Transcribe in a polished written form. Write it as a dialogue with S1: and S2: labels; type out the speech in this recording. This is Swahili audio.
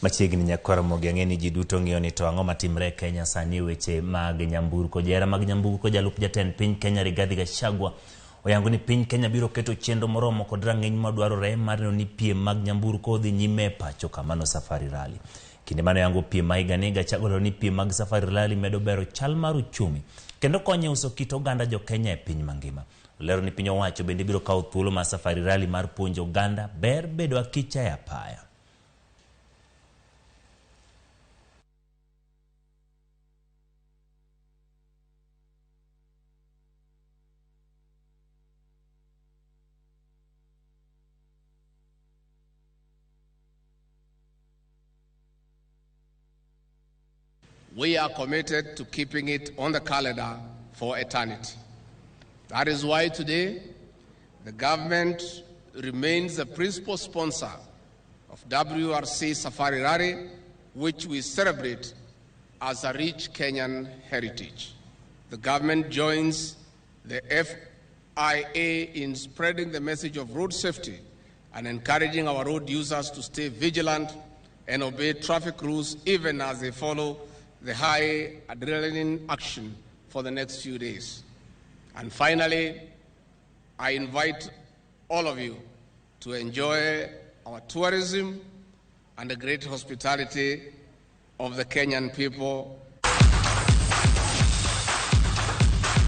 S1: Machiegni nyaka Ramogi ng'eni ji duto ng'iyo ni to ang'o matimre Kenya sani weche mag nyamburko. Jera mag nyamburko jalup jatend piny Kenya Rigathi Gachagua oyango ni piny Kenya biro keto chenro moromo kod rang'iny madwarore mar neno ni piem mag nyamburko dhi nyime pachoka mano Safari Rally. Kinde mano yango piem ma higani Gachagua lero ni piem mag Safari Rally medo bero chal mar uchumi kendo konyo uso kit oganda jo Kenya e piny mangima. Lero ni piny owacho bende biro kawo thuolo mar Safari Rally mar puonjo oganda ber bedo akicha e apaya.
S2: We are committed to keeping it on the calendar for eternity. That is why today the government remains the principal sponsor of WRC Safari Rally, which we celebrate as a rich Kenyan heritage. The government joins the FIA in spreading the message of road safety and encouraging our road users to stay vigilant and obey traffic rules even as they follow the high adrenaline action for the next few days. And finally, I invite all of you to enjoy our tourism and the great hospitality of the Kenyan people